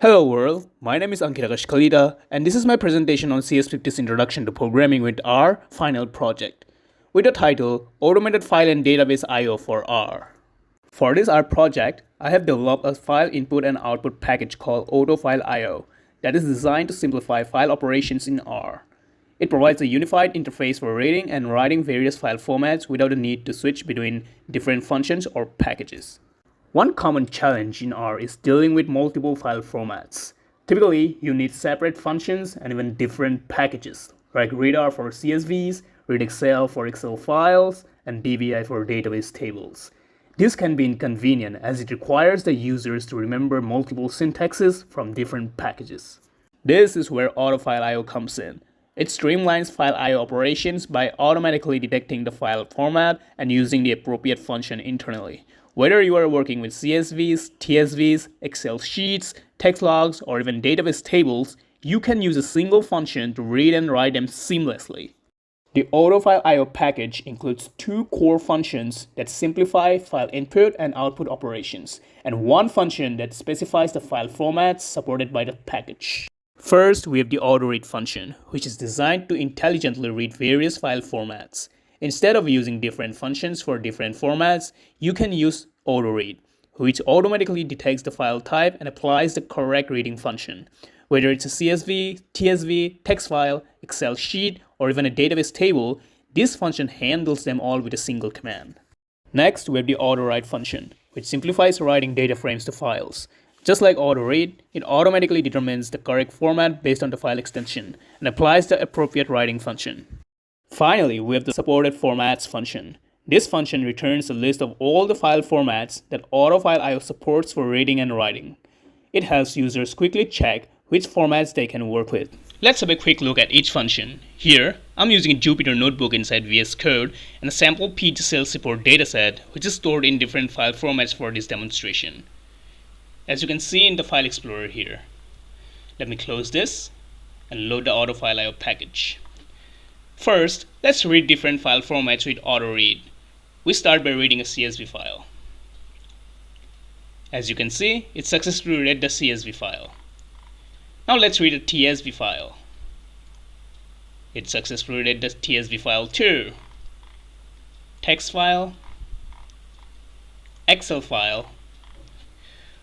Hello world, my name is Ankit Akash Kalita and this is my presentation on CS50's Introduction to Programming with R final project with the title Automated File and Database I/O for R. For this R project, I have developed a file input and output package called AutoFileIO that is designed to simplify file operations in R. It provides a unified interface for reading and writing various file formats without the need to switch between different functions or packages. One common challenge in R is dealing with multiple file formats. Typically, you need separate functions and even different packages, like readr for CSVs, readXL for Excel files, and DBI for database tables. This can be inconvenient as it requires the users to remember multiple syntaxes from different packages. This is where AutoFileIO comes in. It streamlines file I/O operations by automatically detecting the file format and using the appropriate function internally. Whether you are working with CSVs, TSVs, Excel sheets, text logs, or even database tables, you can use a single function to read and write them seamlessly. The AutoFileIO package includes two core functions that simplify file input and output operations, and one function that specifies the file formats supported by the package. First, we have the AutoRead function, which is designed to intelligently read various file formats. Instead of using different functions for different formats, you can use AutoRead, which automatically detects the file type and applies the correct reading function. Whether it's a CSV, TSV, text file, Excel sheet, or even a database table, this function handles them all with a single command. Next, we have the AutoWrite function, which simplifies writing data frames to files. Just like AutoRead, it automatically determines the correct format based on the file extension and applies the appropriate writing function. Finally, we have the supported formats function. This function returns a list of all the file formats that AutoFileIO supports for reading and writing. It helps users quickly check which formats they can work with. Let's have a quick look at each function. Here, I'm using a Jupyter notebook inside VS Code and a sample PG sales support dataset which is stored in different file formats for this demonstration. As you can see in the File Explorer here. Let me close this and load the AutoFileIO package. First, let's read different file formats with AutoRead. We start by reading a CSV file. As you can see, it successfully read the CSV file. Now let's read a TSV file. It successfully read the TSV file too. Text file, Excel file.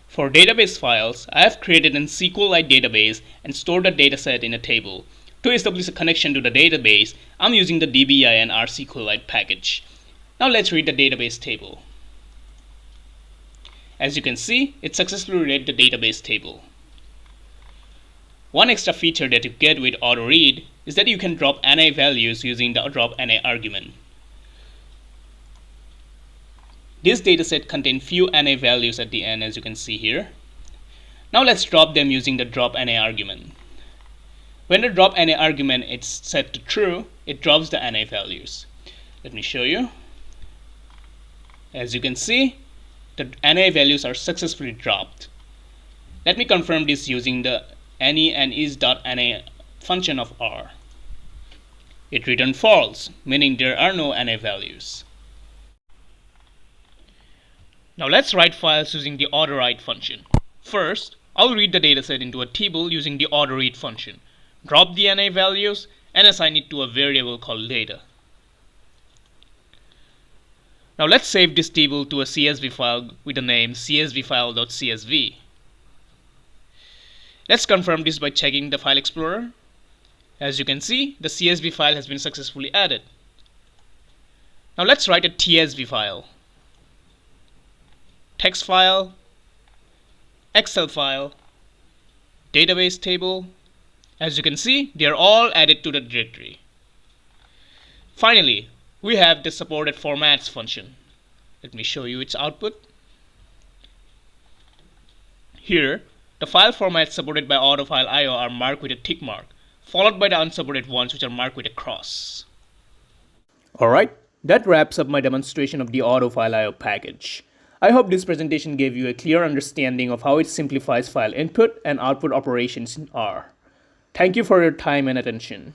For database files, I have created an SQLite database and stored the dataset in a table. To establish a connection to the database, I'm using the DBI and RSQLite package. Now let's read the database table. As you can see, it successfully read the database table. One extra feature that you get with AutoRead is that you can drop NA values using the drop NA argument. This dataset contains few NA values at the end, as you can see here. Now let's drop them using the drop NA argument. When the drop NA argument is set to true, it drops the NA values. Let me show you. As you can see, the NA values are successfully dropped. Let me confirm this using the any and is.na function of R. It returned false, meaning there are no NA values. Now let's write files using the AutoWrite function. First, I'll read the dataset into a table using the AutoRead function. Drop the NA values and assign it to a variable called data. Now let's save this table to a CSV file with the name csvfile.csv. Let's confirm this by checking the File Explorer. As you can see, the CSV file has been successfully added. Now let's write a TSV file. Text file, Excel file, database table. As you can see, they are all added to the directory. Finally, we have the supported formats function. Let me show you its output. Here, the file formats supported by AutoFileIO are marked with a tick mark, followed by the unsupported ones which are marked with a cross. Alright, that wraps up my demonstration of the AutoFileIO package. I hope this presentation gave you a clear understanding of how it simplifies file input and output operations in R. Thank you for your time and attention.